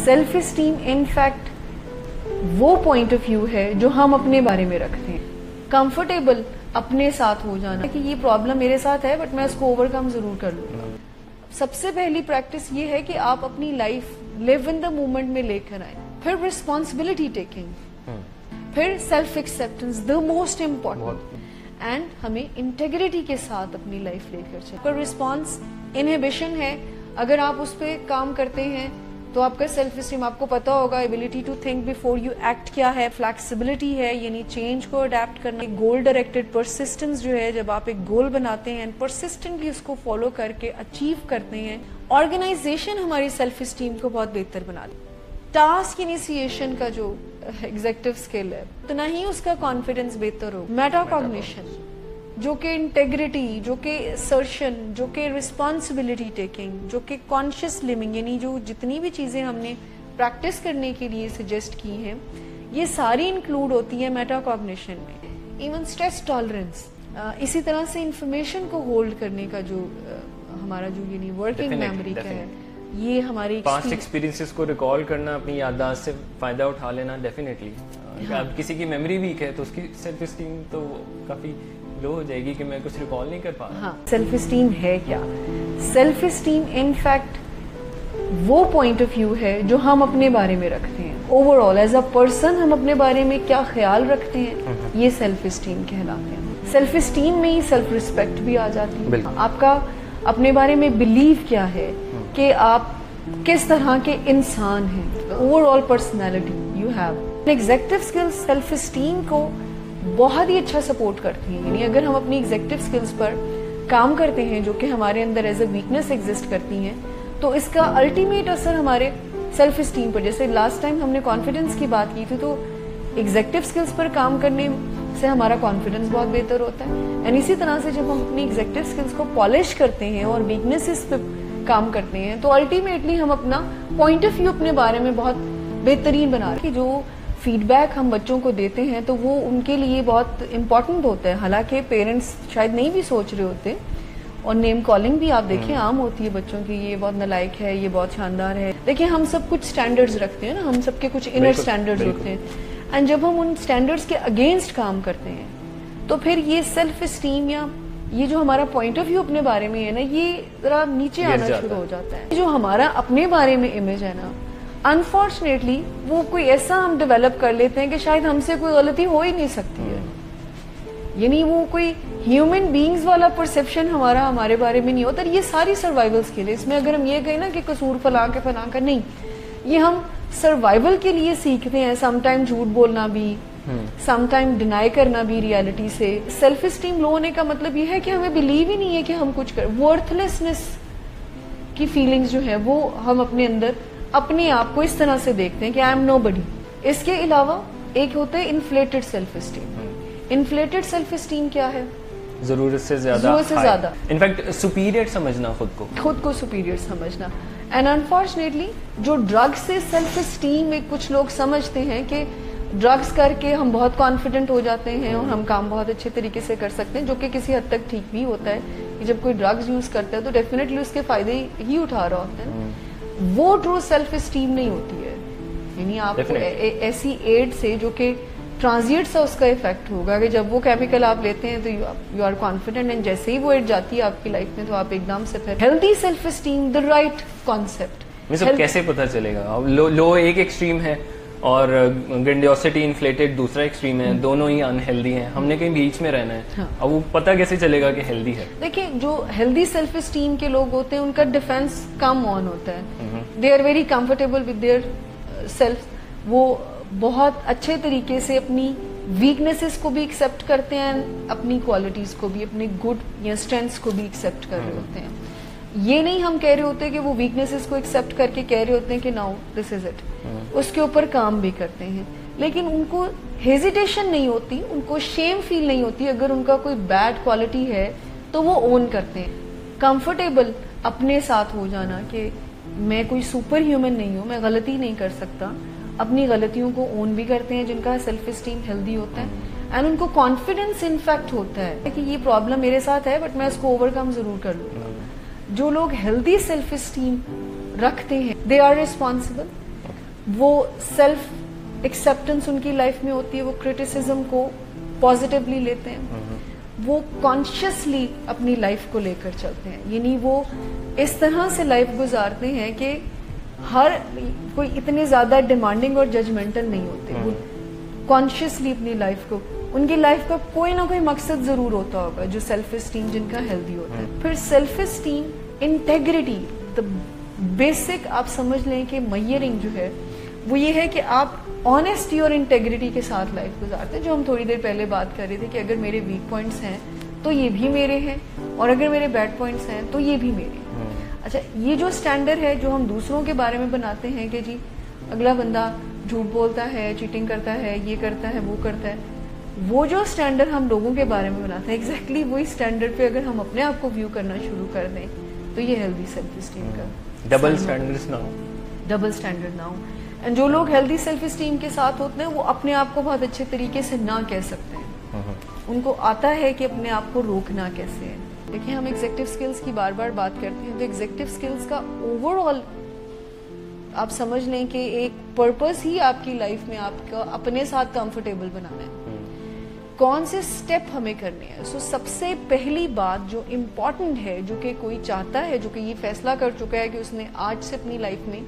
Self esteem in fact वो point of view है जो हम अपने बारे में रखते हैं. कंफर्टेबल अपने साथ हो जाना कि ये प्रॉब्लम मेरे साथ है बट मैं इसको ओवरकम जरूर कर लूंगा. सबसे पहली प्रैक्टिस ये है कि आप अपनी life live in the moment में लेकर आए. फिर रिस्पॉन्सिबिलिटी टेकिंग, फिर self acceptance, the most important, and हमें इंटेग्रिटी के साथ अपनी लाइफ लेकर चले. पर रिस्पॉन्स इनहिबिशन है, अगर आप उस पर काम करते हैं तो आपका सेल्फ स्टीम, आपको पता होगा ability to think before you act क्या है, फ्लेक्सिबिलिटी है यानी चेंज को अडेप्ट करना, गोल डायरेक्टेड परसिस्टेंस जो है, जब आप एक गोल बनाते हैं परसिस्टेंटली उसको फॉलो करके अचीव करते हैं. ऑर्गेनाइजेशन हमारी सेल्फ स्टीम को बहुत बेहतर बना दे. टास्क इनिशिएशन का जो एग्जीक्यूटिव स्किल है उतना ही उसका कॉन्फिडेंस बेहतर हो. मेटाकॉग्निशन जो कि इंटेग्रिटी, जो कि असर्शन, जो कि रिस्पॉन्सिबिलिटी टेकिंग, जो कि कॉन्शियस लिविंग यानी जो जितनी भी चीजें हमने प्रैक्टिस करने के लिए सजेस्ट की हैं ये सारी इंक्लूड होती है मेटाकॉग्निशन में. इवन स्ट्रेस टॉलरेंस, इसी तरह से इंफॉर्मेशन को होल्ड करने का जो हमारा जो यानी वर्किंग मेमोरी का है, ये हमारी पास्ट एक्सपीरियंसेस को रिकॉल करना, अपनी याददाश्त से फायदा उठा लेना. डेफिनेटली अब किसी की मेमोरी वीक है तो उसकी सेल्फ स्टीम तो काफी लो हो जाएगी कि मैं कुछ रिकॉल नहीं कर पा रहा. हाँ, सेल्फ स्टीम है क्या? सेल्फ स्टीम इन फैक्ट वो पॉइंट ऑफ व्यू है जो हम अपने बारे में रखते हैं. ओवरऑल एज अ पर्सन हम अपने बारे में क्या ख्याल रखते हैं, ये सेल्फ स्टीम कहलाते हैं. सेल्फ स्टीम में ही सेल्फ रिस्पेक्ट भी आ जाती है. आपका अपने बारे में बिलीव क्या है कि आप किस तरह के इंसान हैं, overall personality you have. Executive skills self esteem को बहुत ही अच्छा सपोर्ट करती हैं. यानी अगर हम अपनी एग्जीक्यूटिव स्किल्स पर काम करते हैं जो कि हमारे अंदर एज अ वीकनेस एग्जिस्ट करती हैं, तो इसका अल्टीमेट असर हमारे सेल्फ स्टीम पर, जैसे लास्ट टाइम हमने कॉन्फिडेंस की बात की थी, तो एग्जीक्यूटिव स्किल्स पर काम करने से हमारा कॉन्फिडेंस बहुत बेहतर होता है. एंड इसी तरह से जब हम अपनी एग्जीक्यूटिव स्किल्स को पॉलिश करते हैं और वीकनेसेस पे काम करते हैं तो अल्टीमेटली हम अपना पॉइंट ऑफ व्यू अपने बारे में बहुत बेहतरीन बना रहे हैं. जो फीडबैक हम बच्चों को देते हैं तो वो उनके लिए बहुत इम्पोर्टेंट होता है. हालांकि पेरेंट्स शायद नहीं भी सोच रहे होते, और नेम कॉलिंग भी आप देखिए आम होती है बच्चों की, ये बहुत नालायक है, ये बहुत शानदार है. देखिए हम सब कुछ स्टैंडर्ड्स रखते हैं ना, हम सबके कुछ इनर स्टैंडर्ड्स होते हैं, एंड जब हम उन स्टैंडर्ड्स के अगेंस्ट काम करते हैं तो फिर ये सेल्फ स्टीम या ये जो हमारा पॉइंट ऑफ व्यू अपने बारे में है ना, ये जरा नीचे आना शुरू हो जाता है. जो हमारा अपने बारे में इमेज है ना, अनफॉर्चुनेटली वो कोई ऐसा हम डेवलप कर लेते हैं कि शायद हमसे कोई गलती हो ही नहीं सकती है. यानी वो कोई ह्यूमन बीइंग्स वाला परसेप्शन हमारा हमारे बारे में नहीं होता. ये सारी सर्वाइवल स्किल है. इसमें अगर हम ये कहें ना कि कसूर फला का नहीं, ये हम सर्वाइवल के लिए सीखते हैं. समटाइम झूठ बोलना भी, समटाइम डिनाई करना भी रियलिटी से. सेल्फ स्टीम लो होने का मतलब ये है कि हमें बिलीव ही नहीं है कि हम कुछ कर. वर्थलेसनेस की फीलिंग्स जो है वो हम अपने अंदर अपने आप को इस तरह से देखते हैं कि आई एम नोबडी. इसके अलावा एक होता है inflated self esteem. Inflated self esteem क्या है? जरूरत से ज्यादा इनफैक्ट सुपीरियर समझना, खुद को सुपीरियर समझना. एंड अनफॉर्चुनेटली जो ड्रग्स से सेल्फ स्टीम में कुछ लोग समझते हैं कि ड्रग्स करके हम बहुत कॉन्फिडेंट हो जाते हैं और हम काम बहुत अच्छे तरीके से कर सकते हैं, जो कि किसी हद तक ठीक भी होता है कि जब कोई ड्रग्स यूज करता है तो डेफिनेटली उसके फायदे ही उठा रहा होता है. वो ट्रू सेल्फ स्टीम नहीं होती है. यानी आपको ऐसी एड से जो कि ट्रांजिट सा उसका इफेक्ट होगा कि जब वो केमिकल आप लेते हैं तो यू आर कॉन्फिडेंट, एंड जैसे ही वो एड जाती है आपकी लाइफ में तो आप एकदम से फिर healthy self esteem, the right concept. सब कैसे पता चलेगा? लो एक एक्सट्रीम है और ग्रेंडियोसिटी इन्फ्लेटेड दूसरा एक्सट्रीम है, दोनों ही अनहेल्दी हैं. हमने कहीं बीच में रहना है. हाँ. अब वो पता कैसे चलेगा कि हेल्दी है? देखिए जो हेल्दी सेल्फ स्टीम के लोग होते हैं उनका डिफेंस कम ऑन होता है. They are very comfortable with their self. वो बहुत अच्छे तरीके से अपनी वीकनेसेस को भी एक्सेप्ट करते हैं, अपनी क्वालिटीज को भी, अपने गुड या स्ट्रेंथ्स को भी एक्सेप्ट कर रहे होते हैं. ये नहीं हम कह रहे होते कि वो वीकनेसेस को एक्सेप्ट करके कह रहे होते हैं कि नाउ दिस इज इट, उसके ऊपर काम भी करते हैं, लेकिन उनको हेजिटेशन नहीं होती, उनको शेम फील नहीं होती. अगर उनका कोई बैड क्वालिटी है तो वो ओन करते हैं. कंफर्टेबल अपने साथ हो जाना कि मैं कोई सुपर ह्यूमन नहीं हूं, मैं गलती नहीं कर सकता, अपनी गलतियों को ओन भी करते हैं, जिनका सेल्फ स्टीम हेल्दी होता है. एंड उनको कॉन्फिडेंस इनफैक्ट होता है कि ये प्रॉब्लम मेरे साथ है बट मैं इसको ओवरकम जरूर कर लूंगा. जो लोग हेल्दी सेल्फ स्टीम रखते हैं दे आर रिस्पॉन्सिबल, वो सेल्फ एक्सेप्टेंस उनकी लाइफ में होती है, वो क्रिटिसिज्म को पॉजिटिवली लेते हैं, वो कॉन्शियसली अपनी लाइफ को लेकर चलते हैं, यानी वो इस तरह से लाइफ गुजारते हैं कि हर कोई इतने ज्यादा डिमांडिंग और जजमेंटल नहीं होते, वो कॉन्शियसली अपनी लाइफ को, उनकी लाइफ का कोई ना कोई मकसद जरूर होता होगा जो सेल्फ एस्टीम जिनका हेल्दी होता है। फिर self esteem, integrity, the basic आप समझ लें कि मयरिंग जो है वो ये है कि आप ऑनेस्टी और इंटेग्रिटी के साथ लाइफ गुजारते हैं, जो हम थोड़ी देर पहले बात कर रहे थे कि अगर मेरे वीक पॉइंट्स हैं तो ये भी मेरे हैं, और अगर मेरे बैड पॉइंट्स हैं तो ये भी मेरे हैं। अच्छा, ये जो स्टैंडर्ड है जो हम दूसरों के बारे में बनाते हैं कि जी अगला बंदा झूठ बोलता है, चीटिंग करता है, ये करता है, वो करता है, वो जो स्टैंडर्ड हम लोगों के बारे में बनाते हैं, एग्जैक्टली वही स्टैंडर्ड पे अगर हम अपने आप को व्यू करना शुरू कर दें तो ये हेल्दी सेल्फ एस्टीम का डबल स्टैंडर्ड ना हो। एंड जो लोग हेल्दी सेल्फ एस्टीम के साथ होते हैं वो अपने आप को बहुत अच्छे तरीके से ना कह सकते हैं, उनको आता है कि अपने आप को रोकना कैसे है। देखिए, हम एग्जेक्टिव स्किल्स की बार बार बात करते हैं, तो एग्जेक्टिव स्किल्स का ओवरऑल आप समझ लें कि एक पर्पस ही आपकी लाइफ में आपका अपने साथ कंफर्टेबल बनाना है। कौन से स्टेप हमें करने हैं? सो सबसे पहली बात जो इम्पोर्टेंट है, जो कि कोई चाहता है, जो कि ये फैसला कर चुका है कि उसने आज से अपनी लाइफ में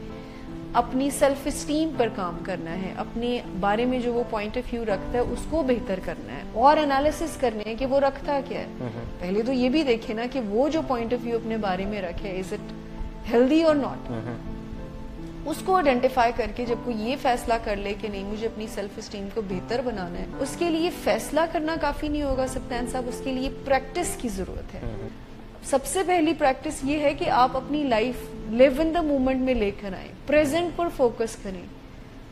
अपनी सेल्फ एस्टीम पर काम करना है, अपने बारे में जो वो पॉइंट ऑफ व्यू रखता है उसको बेहतर करना है और एनालिसिस करने है कि वो रखता क्या है। पहले तो ये भी देखे ना कि वो जो पॉइंट ऑफ व्यू अपने बारे में रखे, इज इट हेल्दी और नॉट, उसको आइडेंटिफाई करके जब कोई ये फैसला कर ले कि नहीं मुझे अपनी सेल्फ एस्टीम को बेहतर बनाना है, उसके लिए फैसला करना काफी नहीं होगा सप्तान साहब, उसके लिए प्रैक्टिस की जरूरत है। सबसे पहली प्रैक्टिस ये है कि आप अपनी life live in the moment में लेकर आए, प्रेजेंट पर फोकस करें,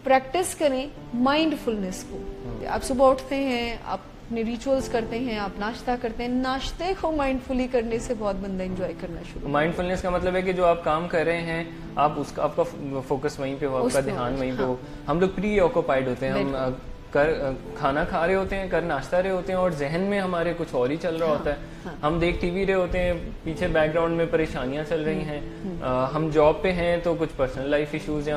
प्रैक्टिस करें माइंडफुलनेस को। आप सुबह उठते हैं, आप अपने रिचुअल्स करते हैं, आप नाश्ता करते हैं, नाश्ते को माइंडफुली करने से बहुत बंदा एंजॉय करना शुरू। माइंडफुलनेस का मतलब है कि जो आप काम कर रहे हैं आप उसका आपका फोकस वहीं पे हो, आपका ध्यान वहीं पे हो। हम लोग प्री ऑक्यूपाइड होते हैं, हम खाना खा रहे होते हैं, कर नाश्ता रहे होते हैं और जहन में हमारे कुछ और ही चल रहा होता है। हम देख टीवी रहे होते हैं, पीछे बैकग्राउंड में परेशानियां चल रही हैं, हम जॉब पे हैं तो कुछ पर्सनल लाइफ इश्यूज हैं,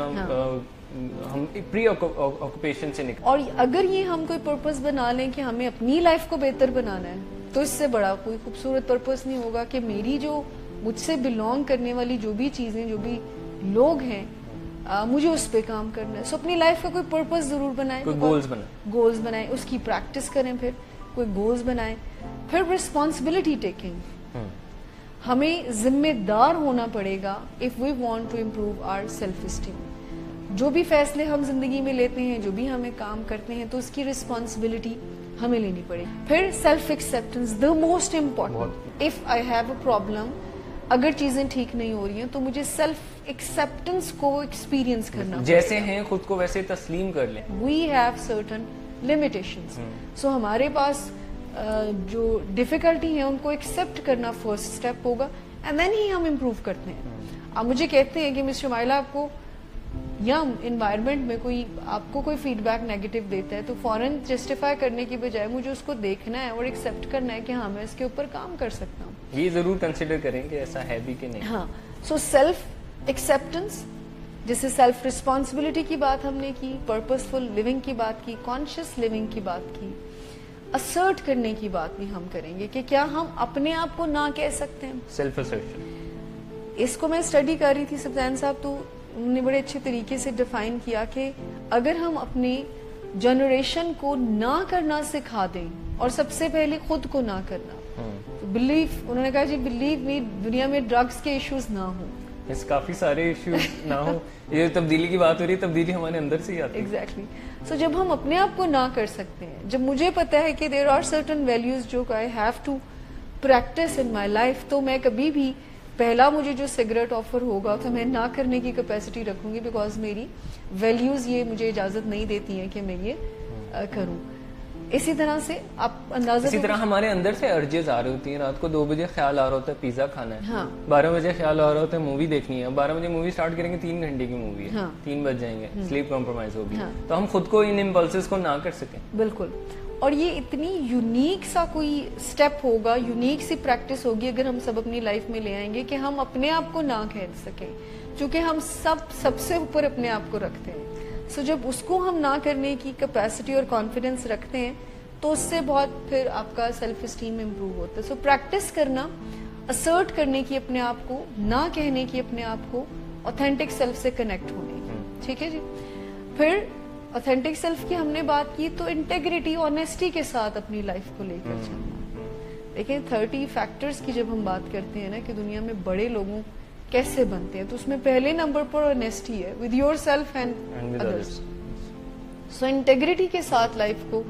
हम प्री ऑक्यूपेशन से निकल। और अगर ये हम कोई पर्पस बना लें कि हमें अपनी लाइफ को बेहतर बनाना है, तो इससे बड़ा कोई खूबसूरत पर्पस नहीं होगा कि मेरी जो मुझसे बिलोंग करने वाली जो भी चीजें, जो भी लोग हैं, मुझे उस पे काम करना है। सो अपनी लाइफ का कोई पर्पस जरूर बनाएं, कोई गोल्स बनाएं, उसकी प्रैक्टिस करें, फिर कोई गोल्स बनाएं। फिर रिस्पॉन्सिबिलिटी टेकिंग, हमें जिम्मेदार होना पड़ेगा if we want to improve our self esteem. जो भी फैसले हम जिंदगी में लेते हैं, जो भी हमें काम करते हैं, तो उसकी रिस्पॉन्सिबिलिटी हमें लेनी पड़ेगी। फिर self acceptance, the most important. If I have a problem, अगर चीजें ठीक नहीं हो रही हैं तो मुझे सेल्फ एक्सेप्टेंस को एक्सपीरियंस करना, जैसे हैं खुद को वैसे तस्लीम कर लें। वी हैव सर्टन लिमिटेशंस, सो हमारे पास जो डिफिकल्टी है उनको एक्सेप्ट करना फर्स्ट स्टेप होगा, एंड देन ही हम इम्प्रूव करते हैं। आप मुझे कहते हैं कि मिस्टर माइला आपको या इन्वायरमेंट में कोई आपको कोई फीडबैक नेगेटिव देता है, तो फौरन जस्टिफाई करने की बजाय मुझे उसको देखना है और एक्सेप्ट करना है कि हाँ मैं इसके ऊपर काम कर सकता हूँ। ये जरूर कंसिडर करें कि ऐसा है भी कि नहीं। हाँ, सो सेल्फ एक्सेप्टेंस, जैसे सेल्फ रिस्पॉन्सिबिलिटी की बात हमने की, पर्पसफुल लिविंग की बात की, कॉन्शियस लिविंग की बात की, असर्ट करने की बात भी हम करेंगे कि क्या हम अपने आप को ना कह सकते हैं। सेल्फ असर्शन, इसको मैं स्टडी कर रही थी सब्जान साहब, तो उन्होंने बड़े अच्छे तरीके से डिफाइन किया कि अगर हम अपने जनरेशन को ना करना सिखा दें और सबसे पहले खुद को ना करना, तो बिलीव, उन्होंने कहा जी बिलीव मी, दुनिया में ड्रग्स के इश्यूज ना हो, इस काफी सारे इश्यूज ना हो। ये तब्दीली की बात हो रही है, तब्दीली हमारे अंदर से ही आती है। एग्जैक्टली। सो जब हम अपने आप को ना कर सकते हैं, जब मुझे पता है कि देयर आर सर्टेन वैल्यूज जो I have to practise in my life, तो मैं कभी भी पहला मुझे जो सिगरेट ऑफर होगा तो मैं ना करने की कैपेसिटी रखूंगी, बिकॉज मेरी वैल्यूज ये मुझे इजाजत नहीं देती हैं कि मैं ये करूं। इसी तरह से आप अंदाजा, इसी तरह हमारे अंदर से अर्जेस आ रही होती हैं। रात को 2 बजे ख्याल आ रहा होता है पिज्जा खाना है, हाँ। 12 बजे ख्याल आ रहा होता है मूवी देखनी है, 12 बजे मूवी स्टार्ट करेंगे, 3 घंटे की मूवी है, हाँ। 3 बज जाएंगे, स्लीप कॉम्प्रोमाइज होगी, हाँ। तो हम खुद को इन इम्पल्सेस को ना कर सकें। बिल्कुल, और ये इतनी यूनिक सा कोई स्टेप होगा, यूनिक सी प्रैक्टिस होगी अगर हम सब अपनी लाइफ में ले आएंगे कि हम अपने आप को ना कह सकें, क्योंकि हम सबसे ऊपर अपने आप को रखते हैं। سو جب اس کو ہم نہ کرنے کی کیپیسٹی اور کانفیڈینس رکھتے ہیں تو اس سے بہت پھر آپ کا سیلف اسٹیم امپروو ہوتا ہے. سو پریکٹس کرنا, اسرٹ کرنے کی اپنے آپ کو, نہ کہنے کی اپنے آپ کو, اوتھینٹک سیلف سے کنیکٹ ہونے کی. ٹھیک ہے جی. پھر اوتھینٹک سیلف کی ہم نے بات کی, تو انٹیگریٹی, آنیسٹی کے ساتھ اپنی لائف کو لے کر چلنا. دیکھیں 30 فیکٹرز کی جب ہم بات کرتے ہیں نا کہ دنیا میں بڑے لوگوں کیسے بنتے ہیں, تو اس میں پہلے نمبر پر آنیسٹی ہے, with your self and others. So integrity کے ساتھ لائف کو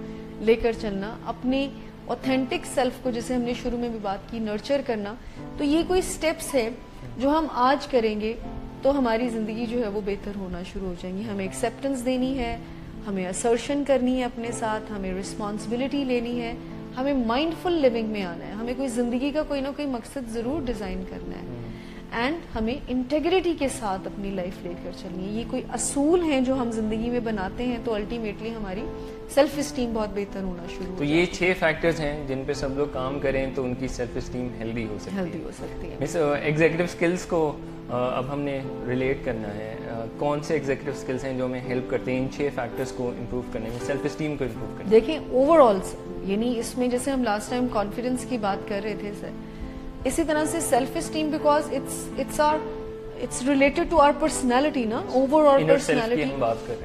لے کر چلنا, اپنی اوتھینٹک سیلف کو, جیسے ہم نے شروع میں بھی بات کی, نرچر کرنا. تو یہ کوئی سٹیپس ہے جو ہم آج کریں گے تو ہماری زندگی جو ہے وہ بہتر ہونا شروع ہو جائیں گی. ہمیں ایکسیپٹنس دینی ہے, ہمیں اسرشن کرنی ہے اپنے ساتھ, ہمیں رسپانسبلٹی لینی ہے, ہمیں مائنڈ فل لیونگ میں آنا ہے, ہمیں کوئی زندگی کا کوئی نہ کوئی مقصد ضرور ڈیزائن کرنا ہے, اینڈ ہمیں انٹیگریٹی کے ساتھ اپنی لائف لے کر چلنی ہے. یہ کوئی اصول ہیں جو ہم زندگی میں بناتے ہیں تو الٹیمیٹلی ہماری سیلف اسٹیم بہت بہتر ہونا شروع ہو. تو یہ 6 فیکٹرز ہیں جن پہ سب لوگ کام کریں تو ان کی سیلف اسٹیم ہیلدی ہو سکتی ہے. مس ایگزیکٹو اسکلز کو اب ہم نے ریلیٹ کرنا ہے, کون سے ایگزیکٹو اسکلز ہیں جو ہمیں ہیلپ کرتے ہیں ان 6 فیکٹرز کو امپروو کرنے میں, سیلف اسٹیم کو امپروو کرنے میں؟ دیکھیں اوور آل, یعنی اس میں جیسے ہم لاسٹ ٹائم کانفیڈنس کی بات کر رہے تھے سر, اسی طرح سے self esteem, because it's related to our personality نا, overall personality,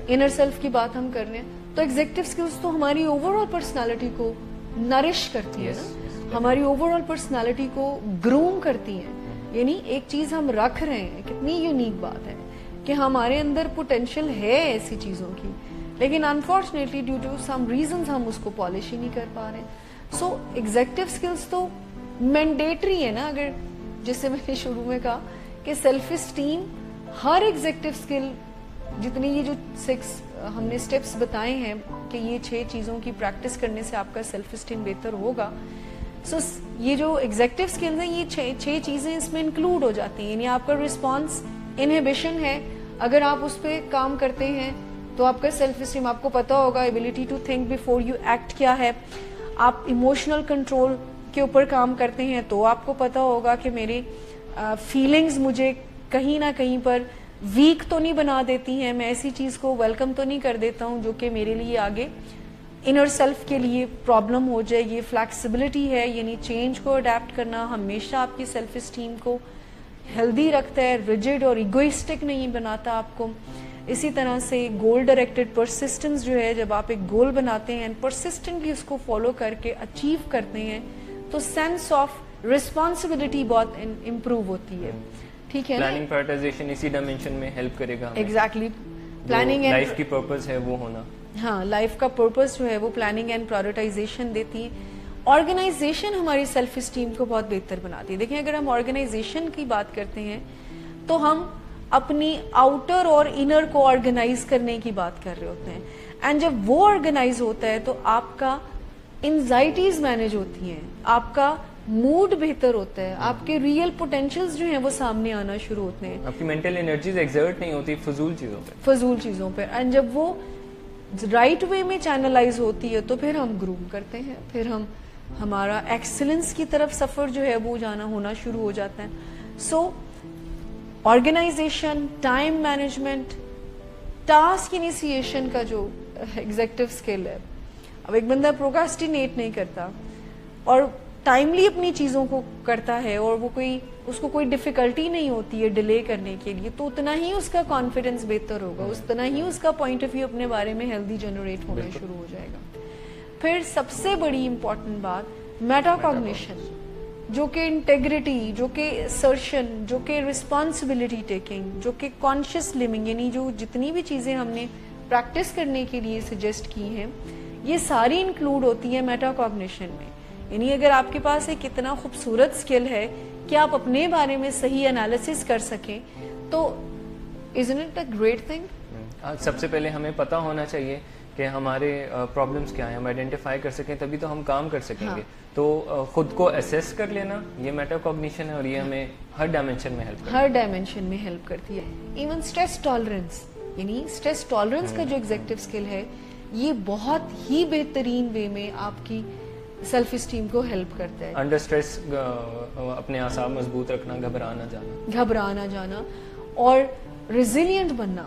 inner self کی بات ہم کر رہے ہیں. تو ایگزیکٹو اسکلز تو ہماری اوور آل پرسنالٹی کو نرش کرتی ہے نا, ہماری اوور آل پرسنالٹی کو گروم کرتی ہیں. یعنی ایک چیز ہم رکھ رہے ہیں, کتنی یونیک بات ہے کہ ہمارے اندر پوٹینشیل ہے ایسی چیزوں کی, لیکن unfortunately due to some reasons ہم اس کو پالش ہی نہیں کر پا رہے. سو ایگزیکٹو اسکلز تو مینڈیٹری ہے نا, اگر جیسے میں نے شروع میں کہا کہ سیلف اسٹیم, ہر ایگزیکٹو اسکل, جتنی یہ جو 6 ہم نے اسٹیپس بتائے ہیں کہ یہ 6 چیزوں کی پریکٹس کرنے سے آپ کا سیلف اسٹیم بہتر ہوگا. سو یہ جو ایگزیکٹو اسکلز ہیں یہ 6 چیزیں اس میں انکلوڈ ہو جاتی ہیں. یعنی آپ کا رسپانس انہیبیشن ہے, اگر آپ اس پہ کام کرتے ہیں تو آپ کا سیلف اسٹیم, آپ کو پتا ہوگا ability to think before you act کیا ہے. آپ ایموشنل کنٹرول کے اوپر کام کرتے ہیں تو آپ کو پتا ہوگا کہ میری فیلنگز مجھے کہیں نہ کہیں پر ویک تو نہیں بنا دیتی ہیں, میں ایسی چیز کو ویلکم تو نہیں کر دیتا ہوں جو کہ میرے لیے آگے انر سیلف کے لیے پرابلم ہو جائے. یہ فلیکسیبلٹی ہے, یعنی چینج کو اڈیپٹ کرنا ہمیشہ آپ کی سیلف اسٹیم کو ہیلدی رکھتا ہے, ریجڈ اور ایگوئسٹک نہیں بناتا آپ کو. اسی طرح سے گول ڈائریکٹڈ پرسسٹنس جو ہے, جب آپ ایک گول بناتے ہیں پرسسٹنٹلی اس کو فالو کر کے اچیو کرتے ہیں تو سینس آف رسپانسبلٹی بہت امپروو ہوتی ہے. ٹھیک ہے, پلاننگ پرائورٹائزیشن اسی ڈائمینشن میں ہیلپ کرے گا. ایگزیکٹلی, پلاننگ اینڈ لائف کی پرپز ہے وہ ہونا, ہاں لائف کا پرپز جو ہے وہ پلاننگ اینڈ پرائورٹائزیشن دیتی ہے. آرگنائزیشن ہماری سیلف اسٹیم کو بہت بہتر بناتی ہے. دیکھیں اگر ہم آرگنائزیشن کی بات کرتے ہیں تو ہم اپنی آؤٹر اور انر کو آرگنائز کرنے کی بات کر رہے ہوتے ہیں, اینڈ جب وہ آرگنائز ہوتا ہے تو آپ کا انزائٹیز مینج ہوتی ہیں, آپ کا موڈ بہتر ہوتا ہے, آپ کے ریئل پوٹینشیلز جو ہیں وہ سامنے آنا شروع ہوتے ہیں, آپ کی مینٹل انرجیز ایگزرٹ نہیں ہوتی فضول چیزوں پہ, اینڈ جب وہ رائٹ وے میں چینلائز ہوتی ہے تو پھر ہم گروم کرتے ہیں, پھر ہمارا ایکسلنس کی طرف سفر جو ہے وہ جانا ہونا شروع ہو جاتا ہے. So organization, time management, task initiation کا جو ایگزیکٹو اسکل ہے, اب ایک بندہ پروکاسٹینیٹ نہیں کرتا اور ٹائملی اپنی چیزوں کو کرتا ہے اور وہ اس کو کوئی ڈیفیکلٹی نہیں ہوتی ہے ڈیلے کرنے کے لیے, تو اتنا ہی اس کا کانفیڈنس بہتر ہوگا, اتنا ہی اس کا پوائنٹ آف ویو اپنے بارے میں ہیلدی جنریٹ ہونا شروع ہو جائے گا. پھر سب سے بڑی امپورٹنٹ بات میٹا کوگنیشن, جو کہ انٹیگریٹی, جو کہ اسرشن, جو کہ رسپانسبلٹی ٹیکنگ, جو کہ کانشیس لیونگ, یعنی جو جتنی بھی چیزیں ہم نے پریکٹس کرنے کے لیے سجیسٹ کی ہیں یہ ساری انکلوڈ ہوتی ہیں میٹا کوگنیشن میں. یعنی اگر آپ کے پاس ایک اتنا خوبصورت اسکل ہے کہ آپ اپنے بارے میں صحیح انالیسس کر سکیں تو isn't it a great thing؟ سب سے پہلے ہمیں پتہ ہونا چاہیے کہ ہمارے پرابلمس کیا ہیں, ہم آئیڈینٹیفائی کر سکیں تبھی تو ہم کام کر سکیں گے. تو خود کو اسیس کر لینا یہ میٹا کوگنیشن ہے اور یہ ہمیں ہر ڈائمینشن میں ہیلپ کرتی ہے. ایون اسٹریس ٹالرنس, یعنی اسٹریس ٹالرنس کا جو ایگزیکٹو اسکل ہے یہ بہت ہی بہترین وے میں آپ کی سیلف اسٹیم کو ہیلپ کرتا ہے. انڈر اسٹریس اپنے اعصاب مضبوط رکھنا, گھبرانا جانا اور ریزیلینٹ بننا,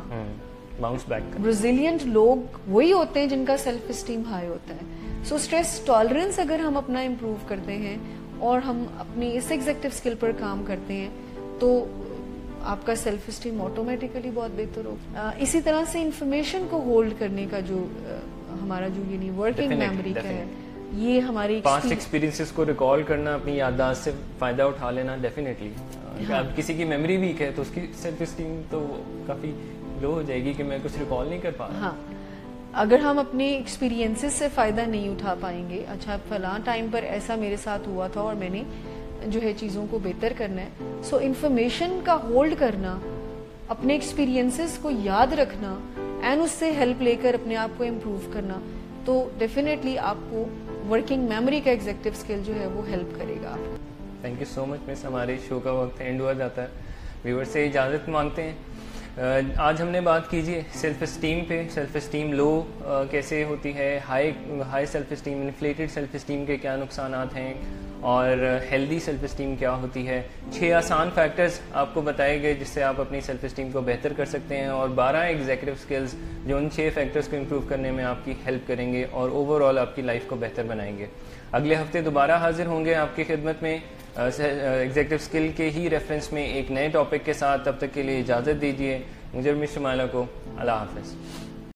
बाउंस बैक कर। रेजिलिएंट लोग वही होते हैं जिनका सेल्फ एस्टीम हाई होता है। सो स्ट्रेस टॉलरेंस अगर हम अपना इम्प्रूव करते हैं और हम अपनी इस एग्जीक्यूटिव स्किल पर काम करते हैं तो आपका सेल्फ एस्टीम ऑटोमेटिकली बहुत बेहतर होगा। इसी तरह से इंफॉर्मेशन को होल्ड करने का जो हमारा जो ये वर्किंग मेमोरी का है, ये हमारी पास्ट एक्सपीरियंसेस को रिकॉल करना, अपनी याददाश्त से फायदा उठा लेना डेफिनेटली। अब किसी की मेमोरी वीक है तो उसकी सेल्फ एस्टीम तो काफी लो हो जाएगी कि मैं कुछ रिकॉल नहीं कर पा रहा। हाँ, अगर हम अपने एक्सपीरियंसेस से फ़ायदा नहीं उठा पाएंगे, अच्छा फलां टाइम पर ऐसा मेरे साथ हुआ था और मैंने जो है चीज़ों को बेहतर करना है। सो इन्फॉर्मेशन का होल्ड करना, अपने एक्सपीरियंसेस को याद रखना एंड उससे हेल्प लेकर अपने आप को इम्प्रूव करना, तो डेफिनेटली आपको वर्किंग मेमोरी का एग्जीक्यूटिव स्किल जो है वो हेल्प करेगा आपको। Thank you so much miss, हमारे शो का वक्त एंड हुआ जाता है, व्यूअर से इजाज़त मांगते हैं। आज हमने बात कीजिए सेल्फ एस्टीम पे, सेल्फ एस्टीम लो कैसे होती है, high self esteem, inflated self esteem के क्या नुकसानात हैं और हेल्दी सेल्फ एस्टीम क्या होती है। 6 आसान फैक्टर्स आपको बताए गए जिससे आप अपनी सेल्फ एस्टीम को बेहतर कर सकते हैं और 12 एग्जीक्यूटिव स्किल्स जो उन 6 फैक्टर्स को इम्प्रूव करने में आपकी हेल्प करेंगे और ओवरऑल आपकी लाइफ को बेहतर बनाएंगे। अगले हफ्ते दोबारा हाजिर होंगे आपकी खिदमत में एग्जीक्यूटिव स्किल के ही रेफरेंस में एक नए टॉपिक के साथ। तब तक के लिए इजाज़त दीजिए मुझे मिस्टर माला को। अल्लाह हाफ़िज़।